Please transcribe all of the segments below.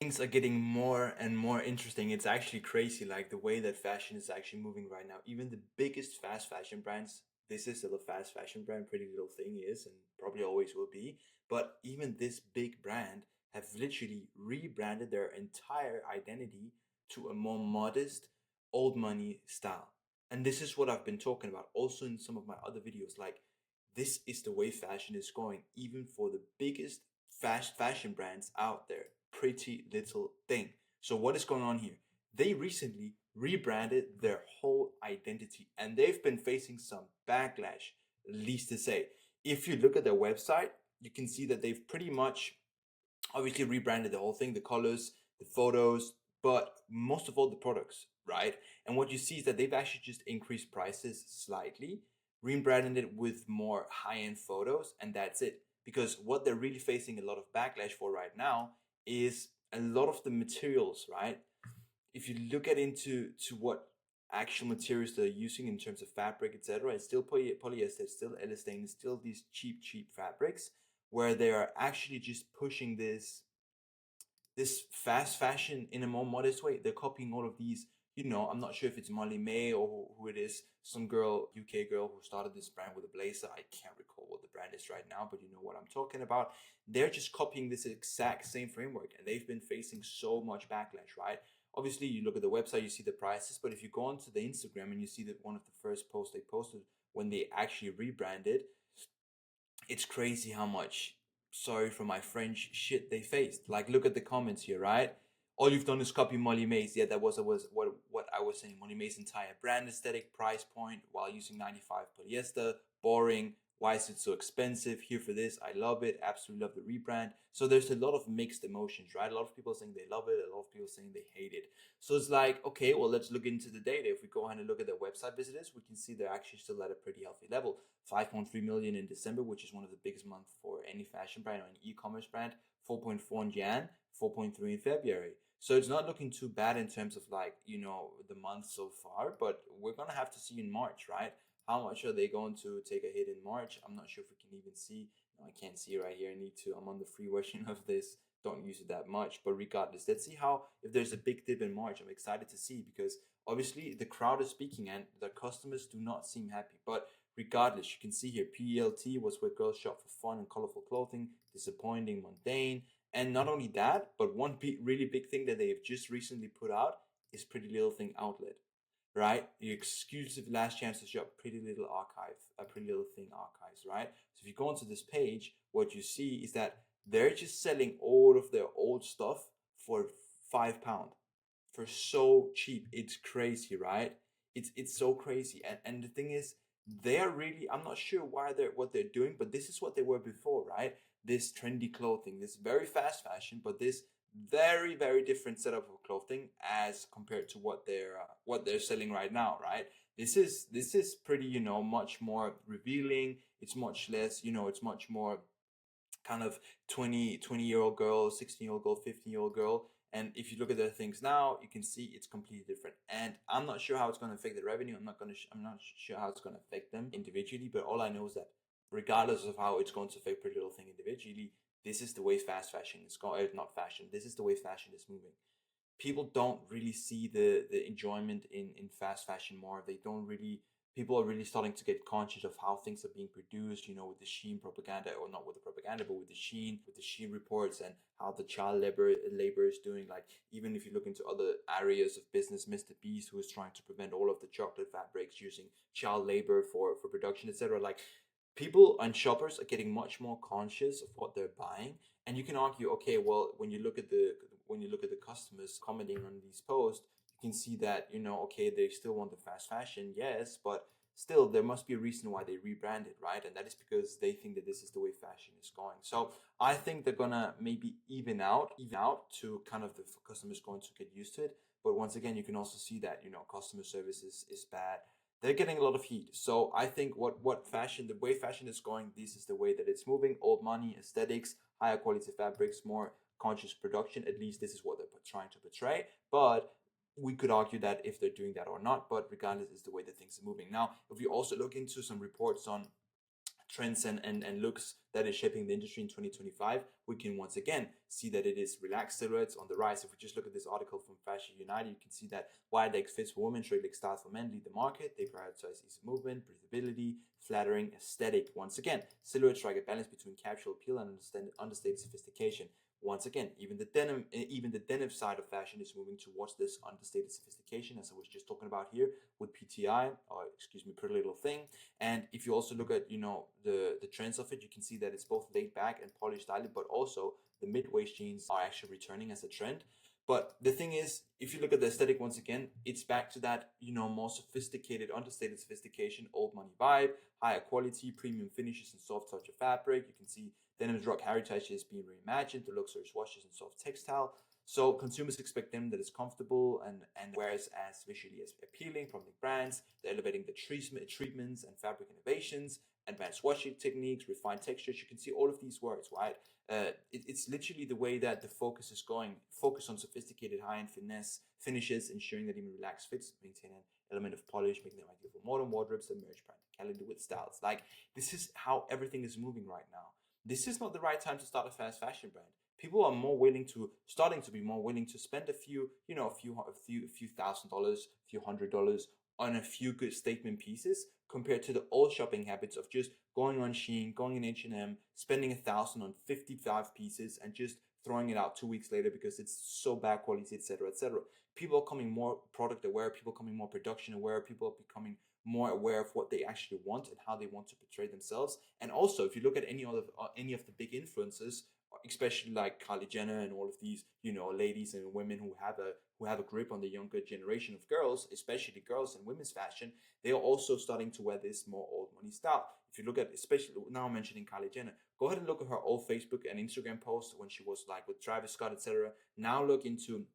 Things are getting more and more interesting. It's actually crazy, like the way that fashion is actually moving right now. Even the biggest fast fashion brands, this is still a fast fashion brand, Pretty Little Thing is, and probably always will be. But even this big brand have literally rebranded their entire identity to a more modest, old money style. And this is what I've been talking about also in some of my other videos. Like, this is the way fashion is going, even for the biggest fast fashion brands out there. Pretty Little Thing. So what is going on here? They recently rebranded their whole identity and they've been facing some backlash, least to say. If you look at their website, you can see that they've pretty much obviously rebranded the whole thing, the colors, the photos, but most of all the products, right? And what you see is that they've actually just increased prices slightly, rebranded it with more high-end photos, and that's it. Because what they're really facing a lot of backlash for right now is a lot of the materials, right? If you look at into to what actual materials they're using in terms of fabric, etc., it's still polyester, it's still elastane, it's still these cheap fabrics, where they are actually just pushing this fast fashion in a more modest way. They're copying all of these. I'm not sure if it's Molly May or who it is. Some girl, UK girl, who started this brand with a blazer. I can't recall what the brand is right now, but you know what I'm talking about. They're just copying this exact same framework, and they've been facing so much backlash, right? Obviously, you look at the website, you see the prices, but if you go onto the Instagram and you see that one of the first posts they posted when they actually rebranded, it's crazy how much, sorry for my French, shit they faced. Like, look at the comments here, right? All you've done is copy Molly Mays. Yeah, that was what I was saying. Molly Mays' entire brand aesthetic, price point, while using 95 polyester, boring. Why is it so expensive? Here for this, I love it. Absolutely love the rebrand. So there's a lot of mixed emotions, right? A lot of people saying they love it, a lot of people saying they hate it. So it's like, okay, well, let's look into the data. If we go ahead and look at their website visitors, we can see they're actually still at a pretty healthy level. 5.3 million in December, which is one of the biggest months for any fashion brand or an e-commerce brand. 4.4 in Jan, 4.3 in February. So it's not looking too bad in terms of, like, the month so far, but we're gonna have to see in March, right? How much are they going to take a hit in March? I'm not sure if we can even see. No, I can't see right here. I need to. I'm on the free version of this. Don't use it that much, but regardless, let's see how, if there's a big dip in March. I'm excited to see, because obviously the crowd is speaking and the customers do not seem happy. But regardless, you can see here PLT was where girls shop for fun and colorful clothing, disappointing, mundane. And not only that, but one really big thing that they have just recently put out is Pretty Little Thing Outlet, right? The exclusive last chance to shop Pretty Little Archive, Pretty Little Thing Archives, right? So if you go onto this page, what you see is that they're just selling all of their old stuff for £5 for so cheap. It's crazy, right? It's so crazy. And the thing is, they're really, I'm not sure why they're what they're doing, but this is what they were before, right? This trendy clothing, this very fast fashion, but this very different setup of clothing as compared to what they're selling right now, right? This is pretty, much more revealing. It's much less, it's much more kind of 20-year-old girl, 16-year-old girl, 15-year-old girl. And if you look at their things now, you can see it's completely different. And I'm not sure how it's going to affect the revenue. I'm not sure how it's going to affect them individually. But all I know is that regardless of how it's going to affect Pretty Little Thing individually, this is the way fast fashion is going. Not fashion. This is the way fashion is moving. People don't really see the enjoyment in fast fashion more. They don't really, people are really starting to get conscious of how things are being produced, with the Sheen propaganda, or not with the propaganda, but with the Sheen reports, and how the child labor is doing. Like, even if you look into other areas of business, Mr. Beast, who is trying to prevent all of the chocolate fabrics using child labor for production, etc. Like, people and shoppers are getting much more conscious of what they're buying. And you can argue, okay, well, when you look at the customers commenting on these posts, you can see that, okay, they still want the fast fashion, yes, but still there must be a reason why they rebranded, right? And that is because they think that this is the way fashion is going. So I think they're gonna maybe even out to kind of the customers going to get used to it. But once again, you can also see that, customer service is bad. They're getting a lot of heat. So I think the way fashion is going, this is the way that it's moving. Old money, aesthetics, higher quality fabrics, more conscious production. At least this is what they're trying to portray. But we could argue that if they're doing that or not. But regardless, is the way that things are moving. Now, if we also look into some reports on trends and looks that is shaping the industry in 2025, we can once again see that it is relaxed silhouettes on the rise. If we just look at this article from Fashion United, you can see that wide leg fits for women, straight leg styles for men lead the market. They prioritize ease of movement, breathability, flattering, aesthetic. Once again, silhouettes strike a balance between casual appeal and understated sophistication. Once again, even the denim side of fashion is moving towards this understated sophistication, as I was just talking about here with PTI, or excuse me, Pretty Little Thing. And if you also look at, the trends of it, you can see that it's both laid back and polished styling, but also the mid-waist jeans are actually returning as a trend. But the thing is, if you look at the aesthetic once again, it's back to that, more sophisticated, understated sophistication, old money vibe, higher quality, premium finishes and soft touch of fabric. You can see denim's rock heritage is being reimagined, the luxurious washes and soft textile. So consumers expect them that is comfortable and wears as visually as appealing from the brands. They're elevating the treatments and fabric innovations, advanced washing techniques, refined textures. You can see all of these words, right? It's literally the way that the focus is going. Focus on sophisticated high-end finesse finishes, ensuring that even relaxed fits maintain an element of polish, making them ideal for modern wardrobes that merge practicality with styles. Like, this is how everything is moving right now. This is not the right time to start a fast fashion brand. People are starting to be more willing to spend a few $1,000s, a few $100s on a few good statement pieces compared to the old shopping habits of just going on Shein, going in H&M, spending 1,000 on 55 pieces and just throwing it out 2 weeks later because it's so bad quality, etc., etc. People are becoming more product aware. People are becoming more production aware. People are becoming more aware of what they actually want and how they want to portray themselves. And also, if you look at any of the big influencers, especially like Kylie Jenner and all of these, ladies and women who have a grip on the younger generation of girls, especially girls in women's fashion, they are also starting to wear this more old money style. If you look at, especially now mentioning Kylie Jenner, go ahead and look at her old Facebook and Instagram posts when she was like with Travis Scott, etc. Now look into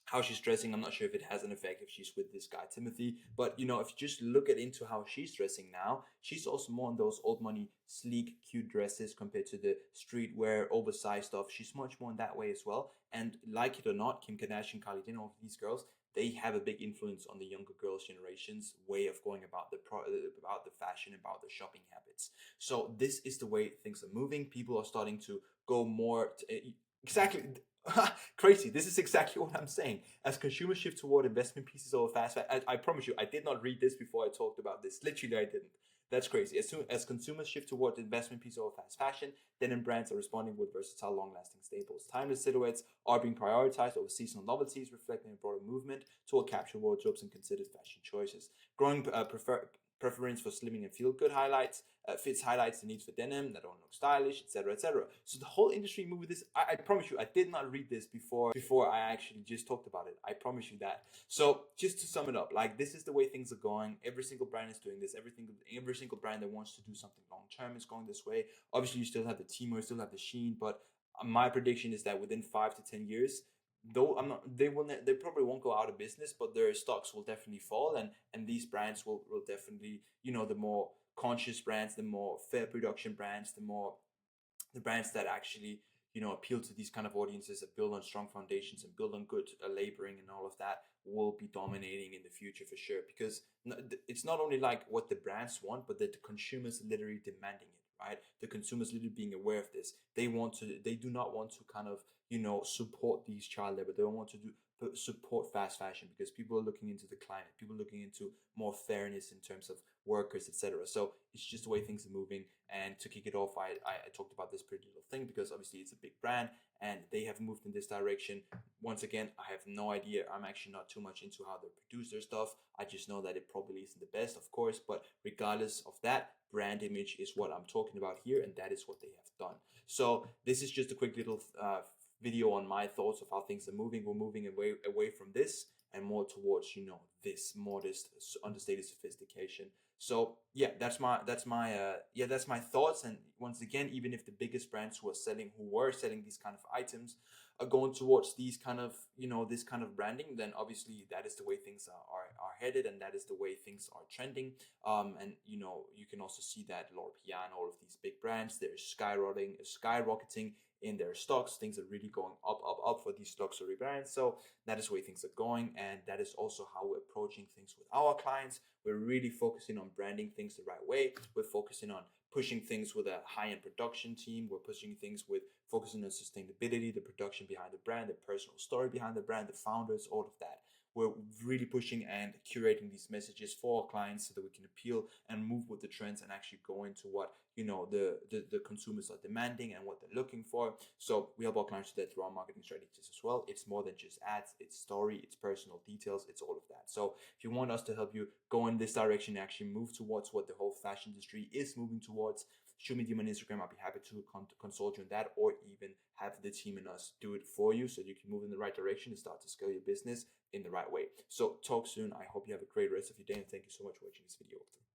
how she's dressing. I'm not sure if it has an effect if she's with this guy Timothy, but if you just look at into how she's dressing now, she's also more on those old money sleek cute dresses compared to the streetwear oversized stuff. She's much more in that way as well. And like it or not, Kim Kardashian, Kylie Jenner, all of these girls, they have a big influence on the younger girls generation's way of going about about the fashion, about the shopping habits. So this is the way things are moving. People are starting to go more exactly. Crazy. This is exactly what I'm saying. As consumers shift toward investment pieces over fast fashion, I promise you, I did not read this before I talked about this. Literally, I didn't. That's crazy. As soon as consumers shift toward investment pieces over fast fashion, denim brands are responding with versatile, long-lasting staples. Timeless silhouettes are being prioritized over seasonal novelties, reflecting a broader movement toward capture wardrobes and considered fashion choices. Growing preference for slimming and feel-good fits highlights the need for denim that don't look stylish, etc., etc. So the whole industry moved with this. I promise you, I did not read this before I actually just talked about it. I promise you that. So just to sum it up, like, this is the way things are going. Every single brand is doing this. Every single brand that wants to do something long term is going this way. Obviously, you still have the Temu, you still have the Shein, but my prediction is that within 5 to 10 years, though they probably won't go out of business, but their stocks will definitely fall, and these brands will definitely, the more conscious brands, the more fair production brands, the brands that actually, appeal to these kind of audiences, that build on strong foundations and build on good laboring and all of that, will be dominating in the future for sure. Because it's not only like what the brands want, but that the consumers literally demanding it, right? The consumers literally being aware of this. They do not want to kind of, support these child labor. They don't want to support fast fashion because people are looking into the climate. People are looking into more fairness in terms of workers, etc. So it's just the way things are moving. And to kick it off, I talked about this Pretty Little Thing because obviously it's a big brand and they have moved in this direction. Once again, I have no idea. I'm actually not too much into how they produce their stuff. I just know that it probably isn't the best, of course, but regardless of that, brand image is what I'm talking about here, and that is what they have done. So this is just a quick little video on my thoughts of how things are moving. We're moving away from this and more towards, this modest, understated sophistication. So yeah, that's my thoughts. And once again, even if the biggest brands who were selling these kind of items are going towards these kind of, this kind of branding, then obviously that is the way things are headed, and that is the way things are trending. And you can also see that Lord and all of these big brands, they're skyrocketing in their stocks. Things are really going up for these luxury brands. So that is the way things are going, and that is also how we're approaching things with our clients. We're really focusing on branding things the right way. We're focusing on pushing things with a high-end production team. We're pushing things with focusing on sustainability, the production behind the brand, the personal story behind the brand, the founders, all of that. We're really pushing and curating these messages for our clients so that we can appeal and move with the trends and actually go into what the consumers are demanding and what they're looking for. So we help our clients do that through our marketing strategies as well. It's more than just ads, it's story, it's personal details, it's all of that. So if you want us to help you go in this direction and actually move towards what the whole fashion industry is moving towards, shoot me DM on Instagram. I'll be happy to consult you on that, or even have the team and us do it for you so you can move in the right direction and start to scale your business in the right way. So talk soon. I hope you have a great rest of your day, and thank you so much for watching this video.